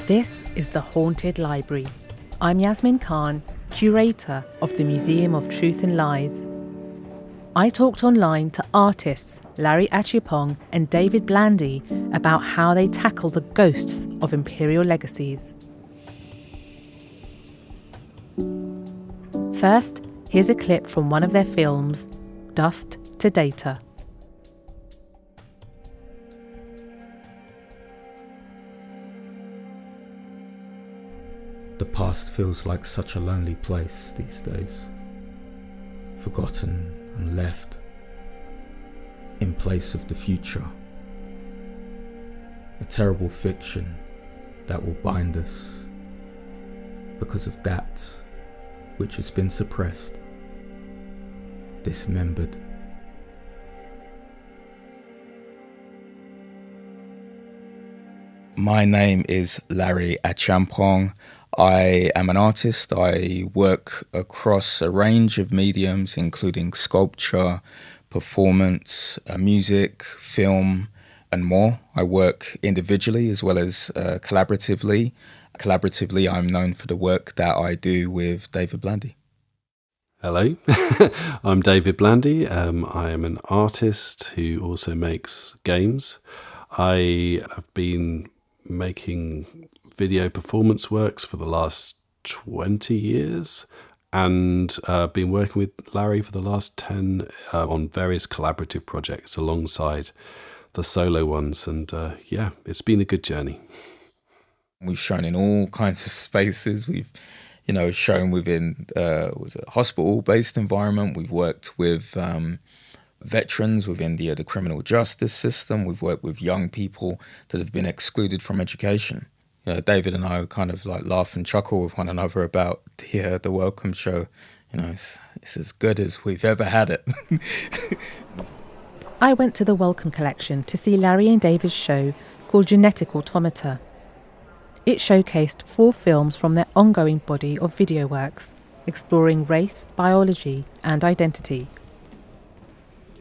This is The Haunted Library. I'm Yasmin Khan, curator of the Museum of Truth and Lies. I talked online to artists Larry Achiampong and David Blandy about how they tackle the ghosts of imperial legacies. First, here's a clip from one of their films, Dust to Data. The past feels like such a lonely place these days, forgotten and left in place of the future. A terrible fiction that will bind us because of that which has been suppressed, dismembered. My name is Larry Achiampong. I am an artist. I work across a range of mediums, including sculpture, performance, music, film, and more. I work individually as well as collaboratively. Collaboratively, I'm known for the work that I do with David Blandy. Hello, I'm David Blandy. I am an artist who also makes games. I have been making video performance works for the last 20 years and been working with Larry for the last 10 on various collaborative projects alongside the solo ones. And it's been a good journey. We've shown in all kinds of spaces. We've, shown within a hospital-based environment. We've worked with veterans within the criminal justice system. We've worked with young people that have been excluded from education. David and I kind of like laugh and chuckle with one another about the Wellcome show. It's as good as we've ever had it. I went to the Wellcome Collection to see Larry and David's show called Genetic Automata. It showcased 4 films from their ongoing body of video works, exploring race, biology, and identity.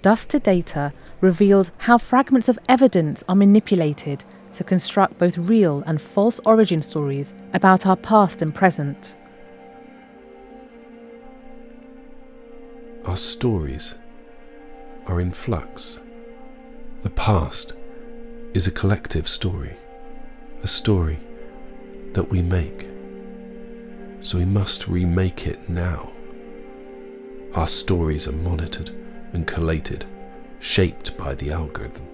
Dust to Data revealed how fragments of evidence are manipulated to construct both real and false origin stories about our past and present. Our stories are in flux. The past is a collective story, a story that we make. So we must remake it now. Our stories are monitored and collated, shaped by the algorithm.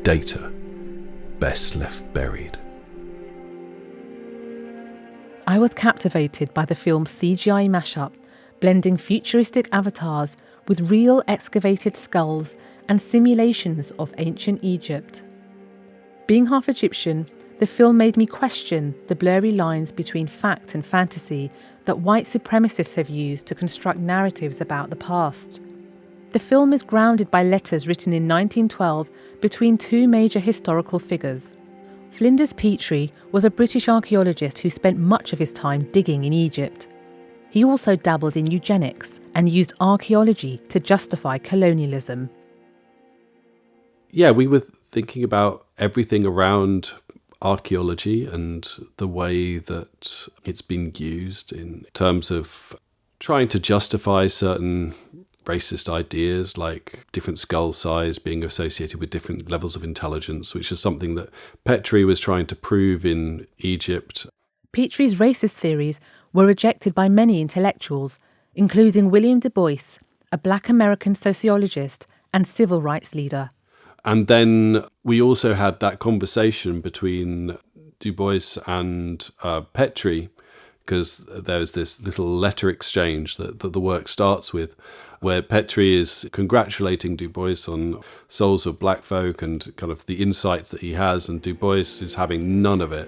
Data best left buried. I was captivated by the film's CGI mashup, blending futuristic avatars with real excavated skulls and simulations of ancient Egypt. Being half Egyptian, the film made me question the blurry lines between fact and fantasy that white supremacists have used to construct narratives about the past. The film is grounded by letters written in 1912 between 2 major historical figures. Flinders Petrie was a British archaeologist who spent much of his time digging in Egypt. He also dabbled in eugenics and used archaeology to justify colonialism. Yeah, we were thinking about everything around archaeology and the way that it's been used in terms of trying to justify certain racist ideas, like different skull size being associated with different levels of intelligence, which is something that Petrie was trying to prove in Egypt. Petrie's racist theories were rejected by many intellectuals, including William Du Bois, a Black American sociologist and civil rights leader. And then we also had that conversation between Du Bois and Petrie, because there's this little letter exchange that the work starts with, where Petrie is congratulating Du Bois on Souls of Black Folk and kind of the insight that he has, and Du Bois is having none of it.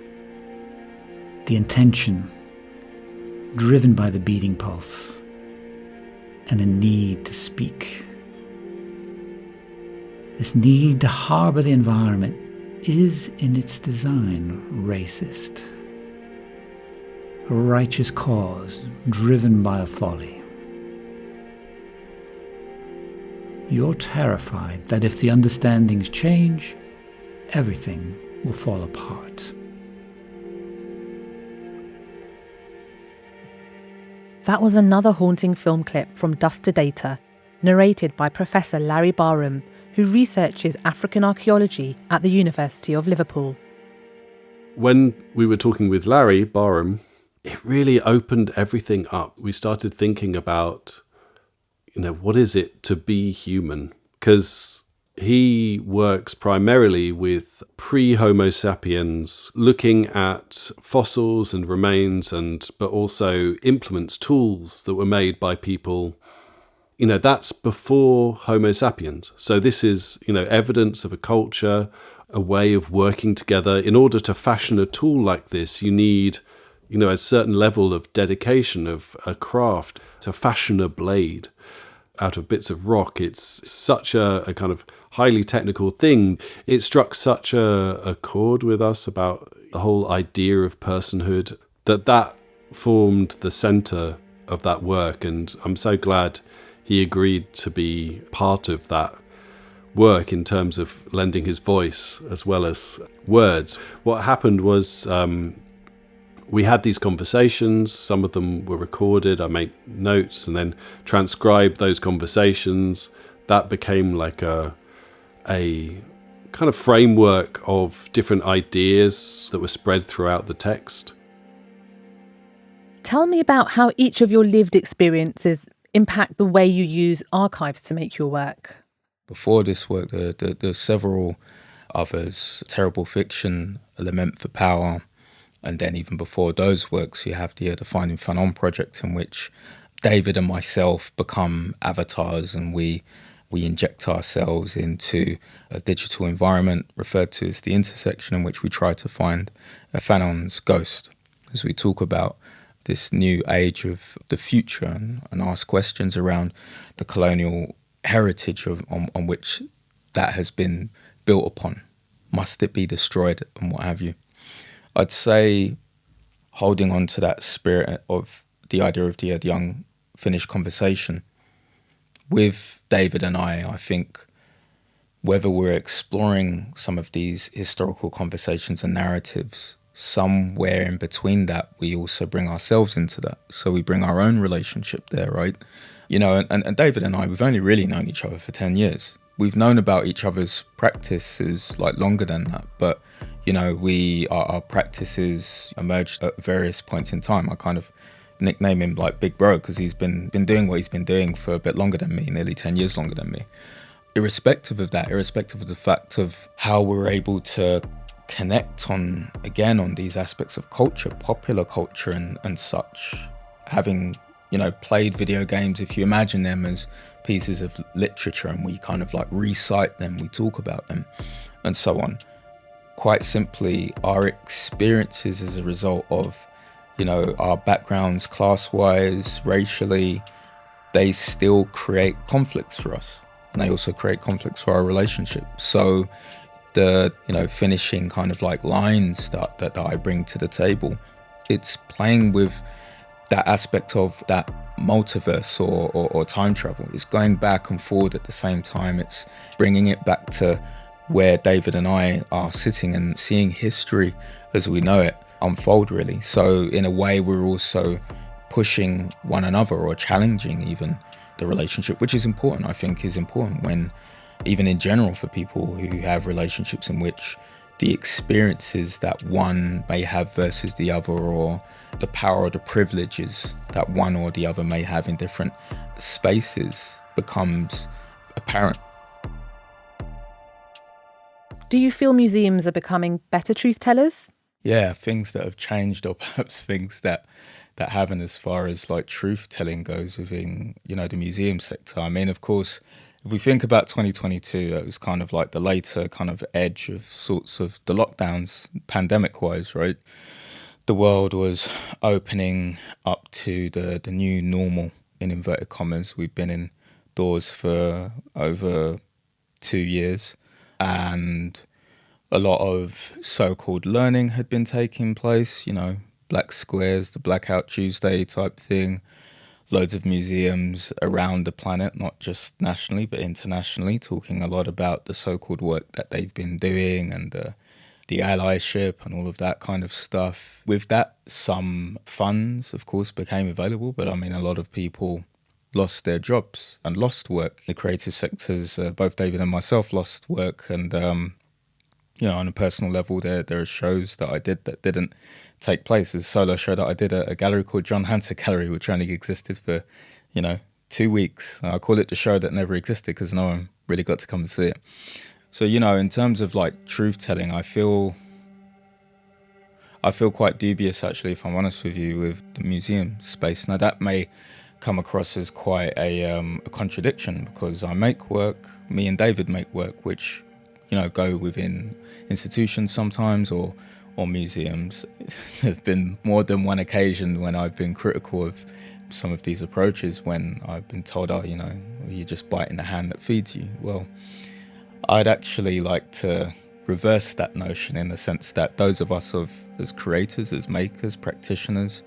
The intention, driven by the beating pulse, and the need to speak. This need to harbour the environment is in its design racist. A righteous cause driven by a folly. You're terrified that if the understandings change, everything will fall apart. That was another haunting film clip from Dust to Data, narrated by Professor Larry Barham, who researches African archaeology at the University of Liverpool. When we were talking with Larry Barham, it really opened everything up. We started thinking about, what is it to be human? Because he works primarily with pre-Homo sapiens, looking at fossils and remains, but also implements, tools that were made by people. That's before Homo sapiens. So this is, evidence of a culture, a way of working together. In order to fashion a tool like this, you need, a certain level of dedication, of a craft. To fashion a blade out of bits of rock, it's such a kind of highly technical thing. It struck such a chord with us about the whole idea of personhood that formed the center of that work. And I'm so glad he agreed to be part of that work in terms of lending his voice as well as words. What happened was we had these conversations. Some of them were recorded. I made notes and then transcribed those conversations. That became like a kind of framework of different ideas that were spread throughout the text. Tell me about how each of your lived experiences impact the way you use archives to make your work. Before this work, there's several others: Terrible Fiction, Lament for Power, and then even before those works, you have the Finding Fun On project, in which David and myself become avatars, and we inject ourselves into a digital environment referred to as the intersection, in which we try to find Fanon's ghost as we talk about this new age of the future and ask questions around the colonial heritage on which that has been built upon. Must it be destroyed and what have you? I'd say holding on to that spirit of the idea of the young Finnish conversation. With David and I think whether we're exploring some of these historical conversations and narratives, somewhere in between that, we also bring ourselves into that. So we bring our own relationship there, right? And David and I, we've only really known each other for 10 years. We've known about each other's practices like longer than that, but our practices emerged at various points in time. I kind of nickname him like Big Bro because he's been doing what he's been doing for a bit longer than me, nearly 10 years longer than me. Irrespective of the fact of how we're able to connect on these aspects of culture, popular culture and such, having played video games, if you imagine them as pieces of literature and we kind of like recite them, we talk about them and so on. Quite simply, our experiences as a result of our backgrounds, class-wise, racially, they still create conflicts for us, and they also create conflicts for our relationship. So the finishing kind of like lines that I bring to the table, it's playing with that aspect of that multiverse or time travel. It's going back and forward at the same time. It's bringing it back to where David and I are sitting and seeing history as we know it unfold, really. So in a way, we're also pushing one another or challenging even the relationship, which is important. I think is important when, even in general, for people who have relationships in which the experiences that one may have versus the other, or the power or the privileges that one or the other may have in different spaces becomes apparent. Do you feel museums are becoming better truth tellers? Yeah, things that have changed, or perhaps things that haven't, as far as like truth telling goes within, the museum sector. I mean, of course, if we think about 2022, that was kind of like the later kind of edge of sorts of the lockdowns, pandemic-wise, right? The world was opening up to the new normal, in inverted commas. We've been indoors for over 2 years, and a lot of so-called learning had been taking place, black squares, the Blackout Tuesday type thing, loads of museums around the planet, not just nationally, but internationally, talking a lot about the so-called work that they've been doing and the the allyship and all of that kind of stuff. With that, some funds, of course, became available, but I mean, a lot of people lost their jobs and lost work. The creative sectors, both David and myself lost work, and on a personal level, there are shows that I did that didn't take place. There's a solo show that I did at a gallery called John Hunter Gallery, which only existed for 2 weeks. I call it the show that never existed because no one really got to come and see it. So, in terms of like truth telling, I feel quite dubious, actually, if I'm honest with you, with the museum space. Now, that may come across as quite a contradiction, because I make work, me and David make work, which, go within institutions sometimes or museums. There's been more than one occasion when I've been critical of some of these approaches, when I've been told, you just bite in the hand that feeds you. Well, I'd actually like to reverse that notion, in the sense that those of us as creators, as makers, practitioners,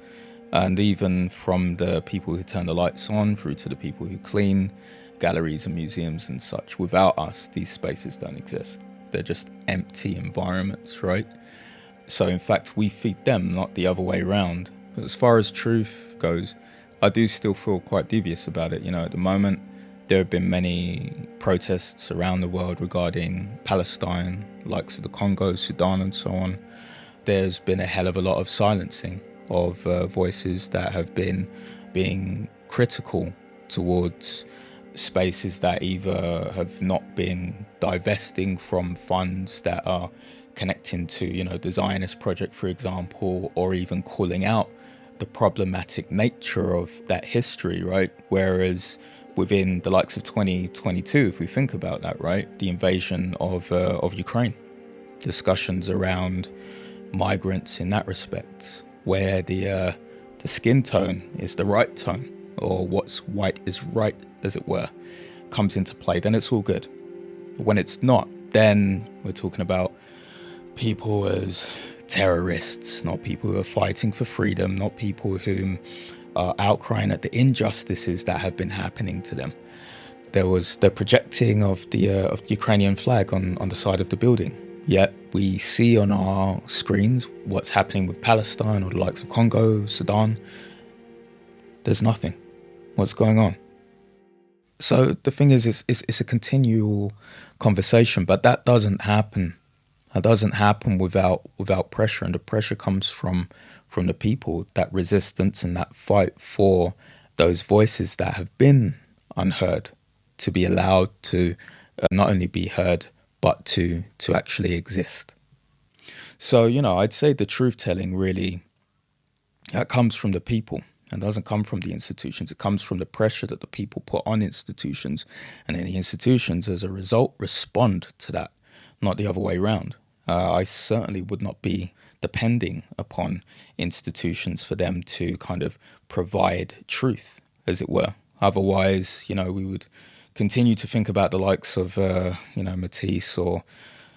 and even from the people who turn the lights on through to the people who clean galleries and museums and such, without us, these spaces don't exist. They're just empty environments, right? So in fact, we feed them, not the other way around. But as far as truth goes, I do still feel quite dubious about it. At the moment, there have been many protests around the world regarding Palestine, likes of the Congo, Sudan, and so on. There's been a hell of a lot of silencing of voices that have been being critical towards spaces that either have not been divesting from funds that are connecting to, the Zionist project, for example, or even calling out the problematic nature of that history, right? Whereas within the likes of 2022, if we think about that, right, the invasion of Ukraine, discussions around migrants in that respect, where the skin tone is the right tone, or what's white is right, as it were, comes into play, then it's all good. When it's not, then we're talking about people as terrorists, not people who are fighting for freedom, not people who are outcrying at the injustices that have been happening to them. There was the projecting of the Ukrainian flag on the side of the building. Yet we see on our screens what's happening with Palestine or the likes of Congo, Sudan. There's nothing. What's going on? So the thing is, it's a continual conversation, but that doesn't happen. That doesn't happen without pressure, and the pressure comes from the people, that resistance and that fight for those voices that have been unheard to be allowed to not only be heard, but to actually exist. So, I'd say the truth-telling really comes from the people and doesn't come from the institutions. It comes from the pressure that the people put on institutions, and then the institutions, as a result, respond to that, not the other way around. I certainly would not be depending upon institutions for them to kind of provide truth, as it were. Otherwise, we would continue to think about the likes of, Matisse or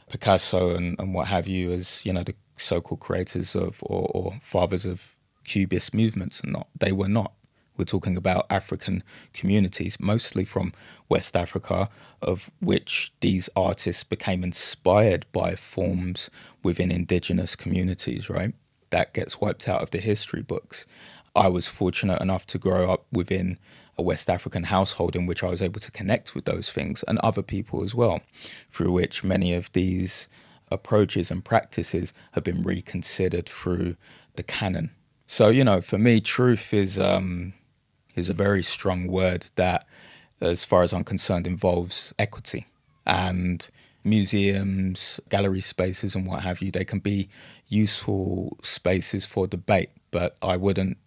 Picasso and what have you as, the so-called creators of or fathers of Cubist movements. And they were not. We're talking about African communities, mostly from West Africa, of which these artists became inspired by forms within indigenous communities, right? That gets wiped out of the history books. I was fortunate enough to grow up within a West African household in which I was able to connect with those things, and other people as well, through which many of these approaches and practices have been reconsidered through the canon. So, for me, truth is a very strong word that, as far as I'm concerned, involves equity. And museums, gallery spaces and what have you, they can be useful spaces for debate, but I wouldn't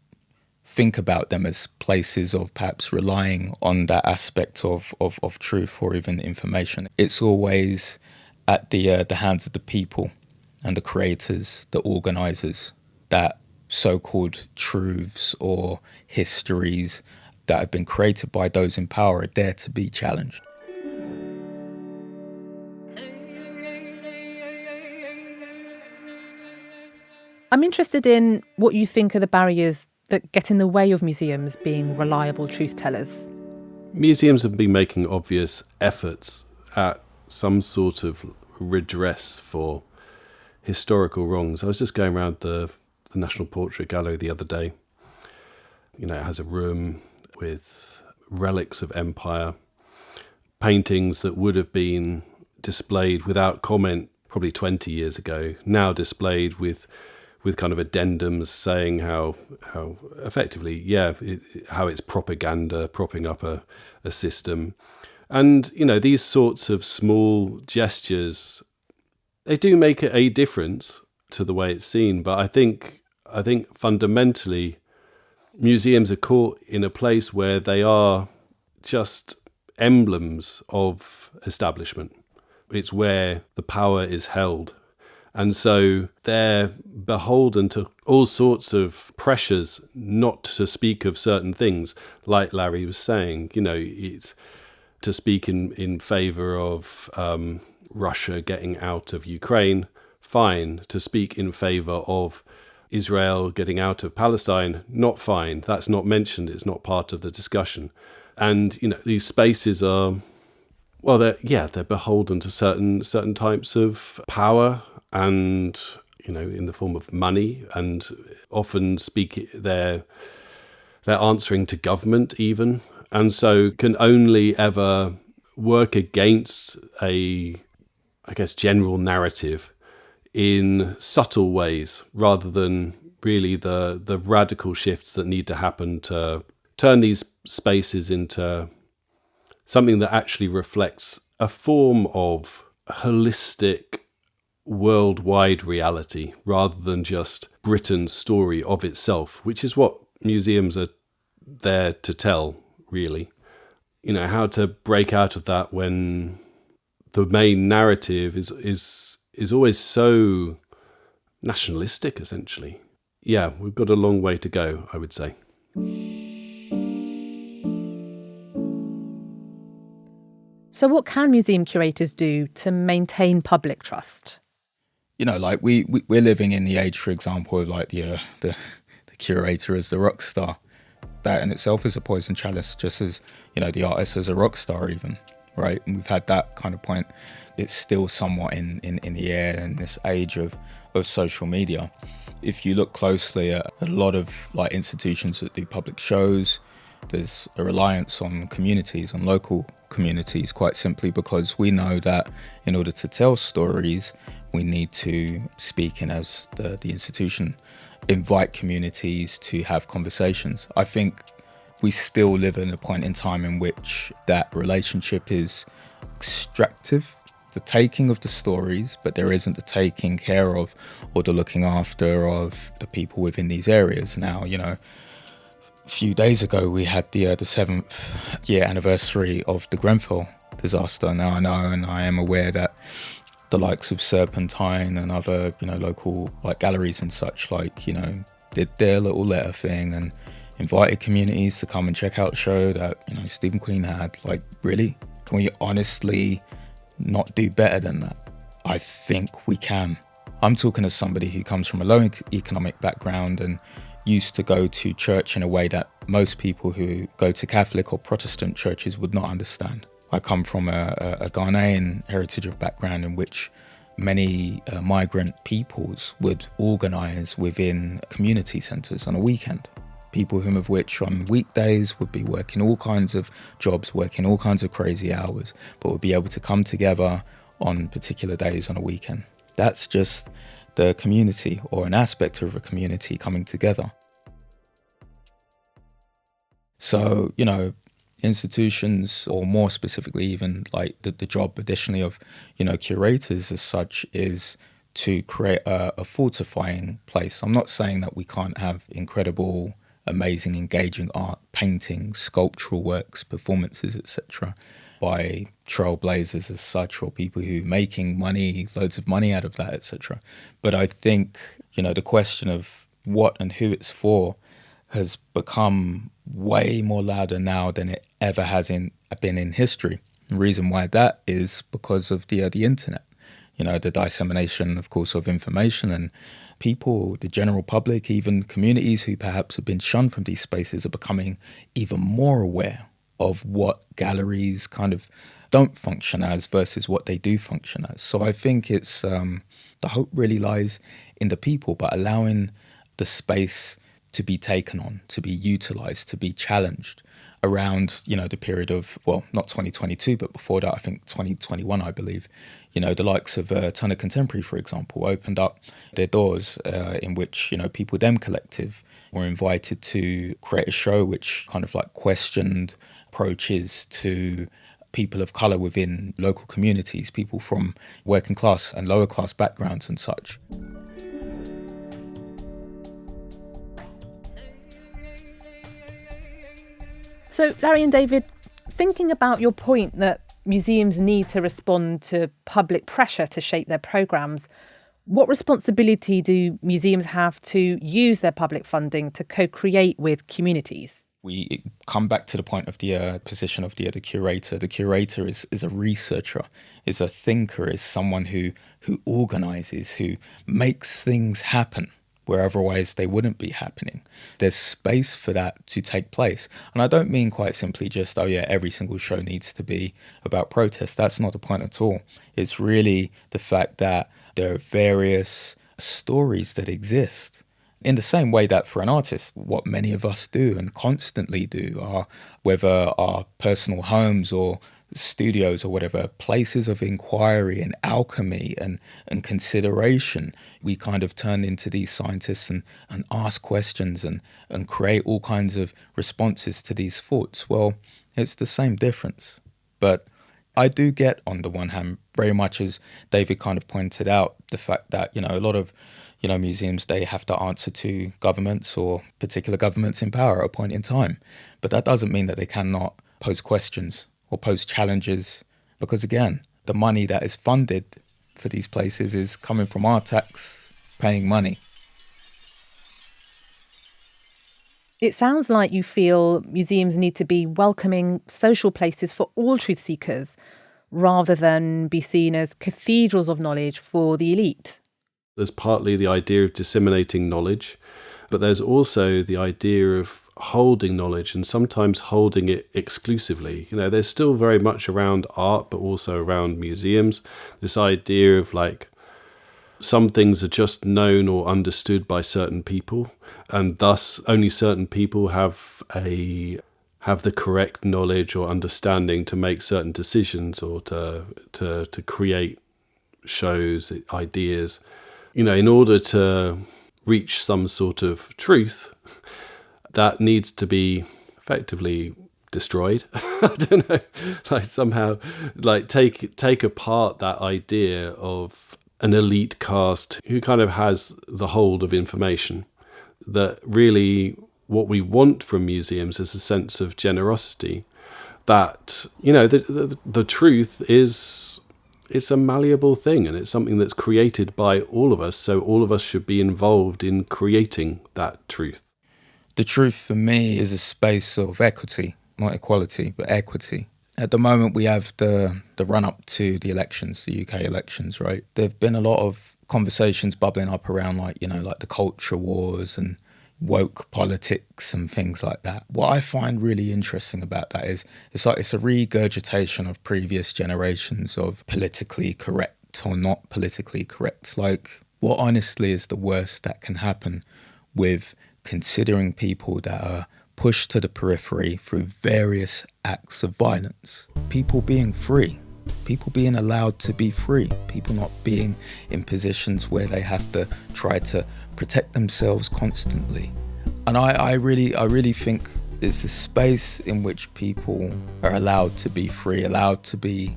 think about them as places of perhaps relying on that aspect of truth or even information. It's always at the hands of the people and the creators, the organizers, that so-called truths or histories that have been created by those in power are there to be challenged. I'm interested in what you think are the barriers that get in the way of museums being reliable truth tellers. Museums have been making obvious efforts at some sort of redress for historical wrongs. I was just going around the National Portrait Gallery the other day. You know, it has a room with relics of empire, paintings that would have been displayed without comment probably 20 years ago, now displayed with kind of addendums saying how effectively, how it's propaganda, propping up a system. And, you know, these sorts of small gestures, they do make a difference to the way it's seen. But I think fundamentally, museums are caught in a place where they are just emblems of establishment. It's where the power is held. And so they're beholden to all sorts of pressures not to speak of certain things, like Larry was saying. You know, it's to speak in favour of Russia getting out of Ukraine, fine. To speak in favour of Israel getting out of Palestine, not fine. That's not mentioned. It's not part of the discussion. And, you know, these spaces are, well, they're beholden to certain types of power, and, you know, in the form of money, and often they're answering to government even, and so can only ever work against a, I guess, general narrative in subtle ways, rather than really the radical shifts that need to happen to turn these spaces into something that actually reflects a form of holistic worldwide reality, rather than just Britain's story of itself, which is what museums are there to tell, really. You know, how to break out of that when the main narrative is always so nationalistic, essentially. Yeah, we've got a long way to go, I would say. So what can museum curators do to maintain public trust? You know, like we're living in the age, for example, of like the curator as the rock star. That in itself is a poison chalice, just as, you know, the artist as a rock star even, right? And we've had that kind of point. It's still somewhat in the air in this age of social media. If you look closely at a lot of like institutions that do public shows, there's a reliance on communities, on local communities, quite simply because we know that in order to tell stories, we need to speak in as the institution, invite communities to have conversations. I think we still live in a point in time in which that relationship is extractive, the taking of the stories, but there isn't the taking care of or the looking after of the people within these areas. Now, you know, a few days ago we had the 7th year anniversary of the Grenfell disaster. Now I know and I am aware that the likes of Serpentine and other, you know, local like galleries and such, like, you know, did their little letter thing and invited communities to come and check out a show that, you know, Stephen Queen had. Like, really? Can we honestly not do better than that? I think we can. I'm talking as somebody who comes from a low economic background and used to go to church in a way that most people who go to Catholic or Protestant churches would not understand. I come from a Ghanaian heritage of background in which many migrant peoples would organise within community centres on a weekend. People whom of which on weekdays would be working all kinds of jobs, working all kinds of crazy hours, but would be able to come together on particular days on a weekend. That's just the community, or an aspect of a community coming together. So, you know, institutions, or more specifically even like the job additionally of, you know, curators as such, is to create a fortifying place. I'm not saying that we can't have incredible, amazing, engaging art, painting, sculptural works, performances, etc. by trailblazers as such, or people who are making money, loads of money out of that, etc. But I think, you know, the question of what and who it's for has become way more louder now than it ever has been in history. The reason why that is because of the internet, you know, the dissemination, of course, of information, and people, the general public, even communities who perhaps have been shunned from these spaces, are becoming even more aware of what galleries kind of don't function as versus what they do function as. So I think it's the hope really lies in the people, but allowing the space to be taken on, to be utilized, to be challenged around, the period of, well, not 2022, but before that, I think 2021, I believe, the likes of Turner Contemporary, for example, opened up their doors in which, People Them Collective were invited to create a show which kind of like questioned approaches to people of colour within local communities, people from working class and lower class backgrounds and such. So, Larry and David, thinking about your point that museums need to respond to public pressure to shape their programmes, what responsibility do museums have to use their public funding to co-create with communities? We come back to the point of the position of the curator. The curator is a researcher, is a thinker, is someone who organises, who makes things happen where otherwise they wouldn't be happening. There's space for that to take place. And I don't mean quite simply just, every single show needs to be about protest. That's not the point at all. It's really the fact that there are various stories that exist. In the same way that for an artist, what many of us do and constantly do are, whether our personal homes or studios or whatever, places of inquiry and alchemy and consideration, we kind of turn into these scientists and ask questions and create all kinds of responses to these thoughts. Well, it's the same difference. But I do get, on the one hand, very much as David kind of pointed out, the fact that, a lot of museums, they have to answer to governments or particular governments in power at a point in time. But that doesn't mean that they cannot pose questions or pose challenges, because again, the money that is funded for these places is coming from our tax paying money. It sounds like you feel museums need to be welcoming social places for all truth seekers, rather than be seen as cathedrals of knowledge for the elite. There's partly the idea of disseminating knowledge, but there's also the idea of holding knowledge and sometimes holding it exclusively. There's still very much around art, but also around museums, this idea of like some things are just known or understood by certain people, and thus only certain people have the correct knowledge or understanding to make certain decisions or to create shows, ideas. In order to reach some sort of truth, that needs to be effectively destroyed. I don't know, like somehow like take apart that idea of an elite caste who kind of has the hold of information. That really what we want from museums is a sense of generosity, that, the truth is, it's a malleable thing and it's something that's created by all of us. So all of us should be involved in creating that truth. The truth for me is a space of equity, not equality, but equity. At the moment, we have the run-up to the elections, the UK elections, right? There have been a lot of conversations bubbling up around like the culture wars and woke politics and things like that. What I find really interesting about that is it's a regurgitation of previous generations of politically correct or not politically correct. Like, what honestly is the worst that can happen with considering people that are pushed to the periphery through various acts of violence? People being free, people being allowed to be free, people not being in positions where they have to try to protect themselves constantly. And I really think it's a space in which people are allowed to be free, allowed to be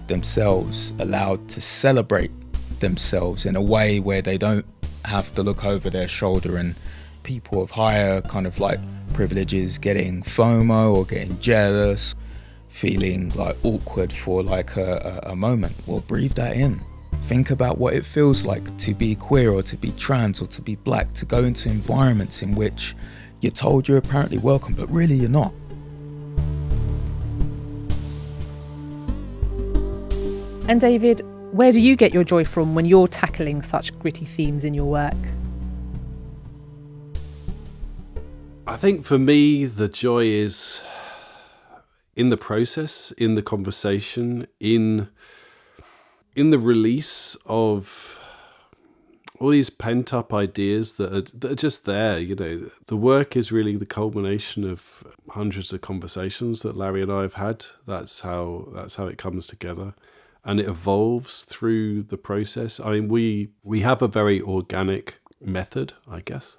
themselves, allowed to celebrate themselves in a way where they don't have to look over their shoulder and people of higher kind of like privileges getting FOMO or getting jealous, feeling like awkward for like a moment. Well, breathe that in. Think about what it feels like to be queer or to be trans or to be black, to go into environments in which you're told you're apparently welcome, but really you're not. And David, where do you get your joy from when you're tackling such gritty themes in your work? I think for me, the joy is in the process, in the conversation, in the release of all these pent-up ideas that are just there. The work is really the culmination of hundreds of conversations that Larry and I have had. That's how it comes together, and it evolves through the process. I mean, we have a very organic method, I guess.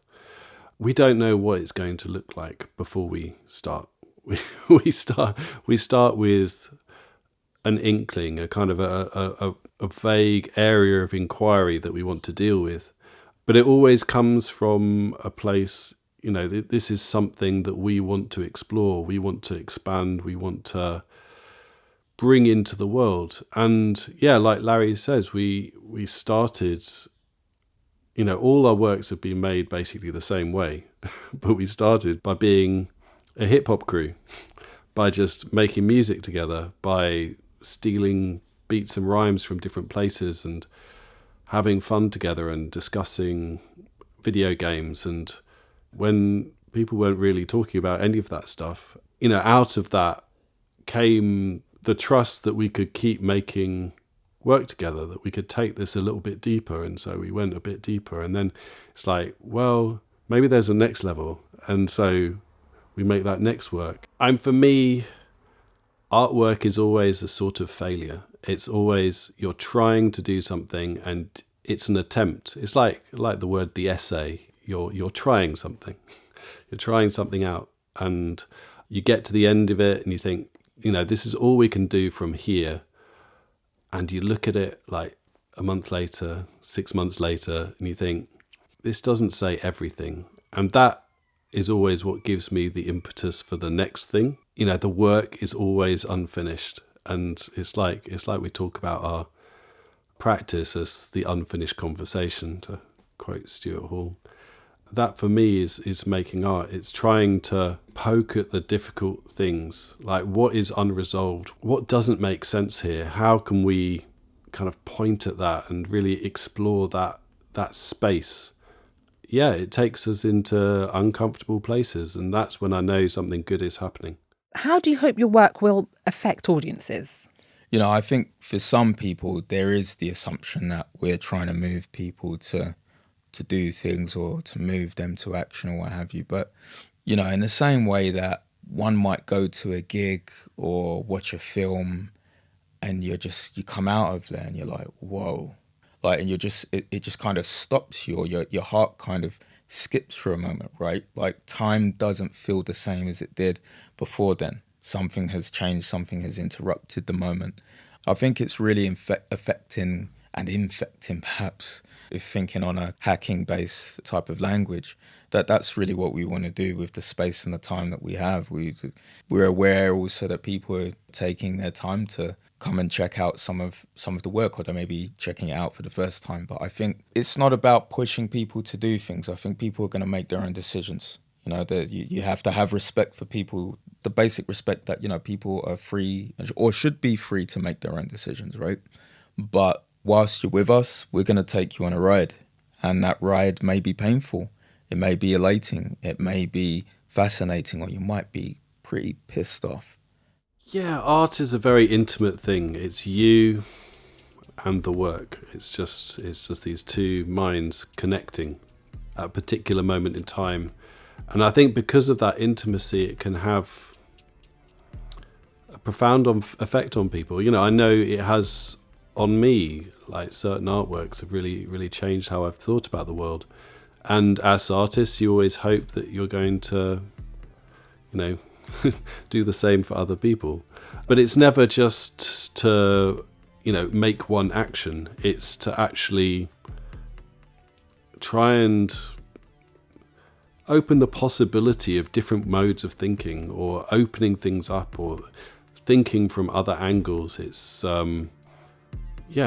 We don't know what it's going to look like before we start. We start with an inkling, a kind of a vague area of inquiry that we want to deal with. But it always comes from a place, this is something that we want to explore, we want to expand, we want to bring into the world. And yeah, like Larry says, we started, all our works have been made basically the same way, but we started by being a hip-hop crew, by just making music together, by stealing beats and rhymes from different places and having fun together and discussing video games. And when people weren't really talking about any of that stuff, out of that came the trust that we could keep making work together, that we could take this a little bit deeper. And so we went a bit deeper, and then it's like, well, maybe there's a next level. And so we make that next work. And for me, artwork is always a sort of failure. It's always, you're trying to do something and it's an attempt. It's like the word, the essay. You're trying something. You're trying something out, and you get to the end of it and you think, this is all we can do from here. And you look at it like a month later, 6 months later, and you think, this doesn't say everything. And that is always what gives me the impetus for the next thing. The work is always unfinished. And it's like we talk about our practice as the unfinished conversation, to quote Stuart Hall. That for me is making art. It's trying to poke at the difficult things, like what is unresolved, what doesn't make sense here, how can we kind of point at that and really explore that space. Yeah, it takes us into uncomfortable places, and that's when I know something good is happening. How do you hope your work will affect audiences? I think for some people there is the assumption that we're trying to move people to do things or to move them to action or what have you. But, in the same way that one might go to a gig or watch a film and you come out of there and you're like, whoa. Like, and it just kind of stops you, or your heart kind of skips for a moment, right? Like, time doesn't feel the same as it did before then. Something has changed, something has interrupted the moment. I think it's really affecting and infecting, perhaps, if thinking on a hacking-based type of language, that's really what we want to do with the space and the time that we have. We're aware also that people are taking their time to come and check out some of the work, or they may be checking it out for the first time. But I think it's not about pushing people to do things. I think people are going to make their own decisions. You have to have respect for people, the basic respect that, people are free or should be free to make their own decisions, right? But whilst you're with us, we're going to take you on a ride. And that ride may be painful. It may be elating. It may be fascinating, or you might be pretty pissed off. Yeah, art is a very intimate thing. It's you and the work. It's just these two minds connecting at a particular moment in time. And I think because of that intimacy, it can have a profound effect on people. I know it has on me. Like, certain artworks have really, really changed how I've thought about the world. And as artists, you always hope that you're going to, do the same for other people. But it's never just to, make one action. It's to actually try and open the possibility of different modes of thinking, or opening things up, or thinking from other angles. It's,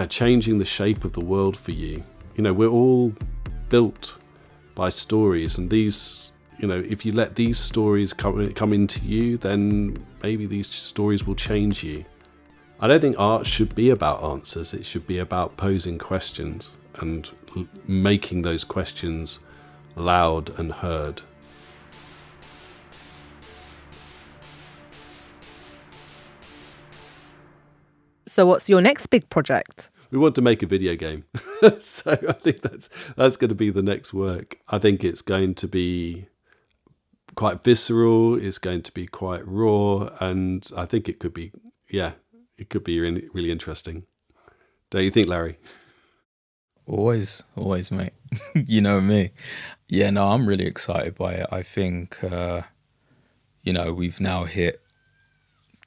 changing the shape of the world for you. We're all built by stories, and these, if you let these stories come into you, then maybe these stories will change you. I don't think art should be about answers. It should be about posing questions and making those questions loud and heard. So what's your next big project? We want to make a video game. So I think that's going to be the next work. I think it's going to be quite visceral, it's going to be quite raw, and I think it could be really, really interesting. Don't you think, Larry? Always, mate. You know me. Yeah, no, I'm really excited by it. I think, we've now hit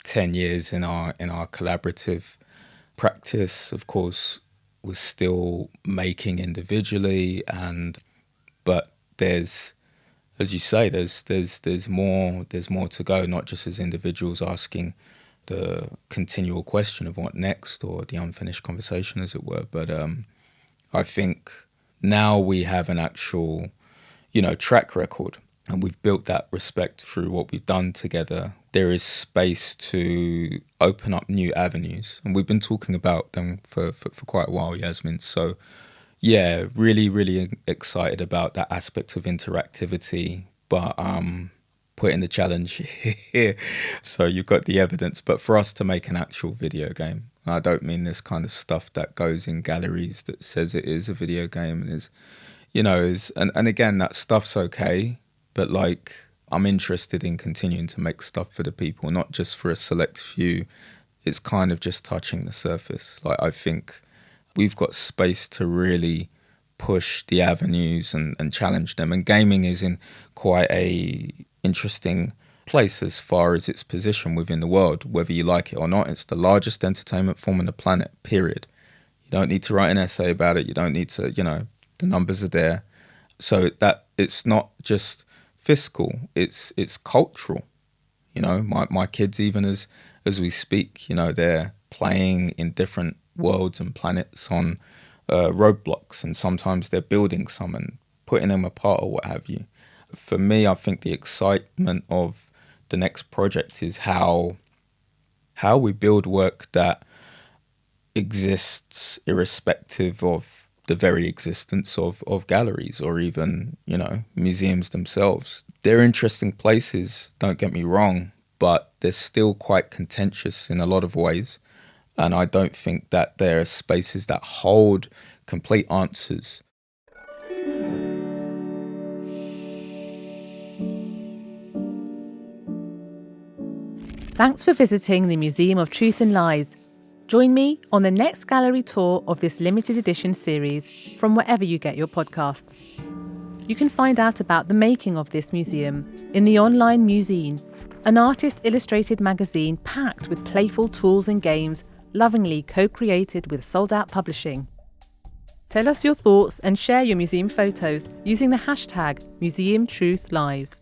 10 years in our collaborative practice. Of course, we're still making individually, but there's, as you say, there's more to go, not just as individuals asking the continual question of what next, or the unfinished conversation, as it were. But I think now we have an actual, track record, and we've built that respect through what we've done together. There is space to open up new avenues, and we've been talking about them for quite a while, Yasmin. So yeah, really, really excited about that aspect of interactivity, but putting the challenge here. So you've got the evidence, but for us to make an actual video game, I don't mean this kind of stuff that goes in galleries that says it is a video game and and again, that stuff's okay, but like, I'm interested in continuing to make stuff for the people, not just for a select few. It's kind of just touching the surface. Like, I think we've got space to really push the avenues and challenge them. And gaming is in quite a interesting place as far as its position within the world, whether you like it or not. It's the largest entertainment form on the planet, period. You don't need to write an essay about it. You don't need to, the numbers are there. So that it's not just fiscal, it's cultural. My kids, even as we speak, they're playing in different worlds and planets on roadblocks, and sometimes they're building some and putting them apart or what have you. For me, I think the excitement of the next project is how we build work that exists irrespective of the very existence of galleries or even, museums themselves. They're interesting places, don't get me wrong, but they're still quite contentious in a lot of ways. And I don't think that there are spaces that hold complete answers. Thanks for visiting the Museum of Truth and Lies. Join me on the next gallery tour of this limited edition series from wherever you get your podcasts. You can find out about the making of this museum in the online Museen, an artist-illustrated magazine packed with playful tools and games, lovingly co-created with Sold Out Publishing. Tell us your thoughts and share your museum photos using the hashtag MuseumTruthLies.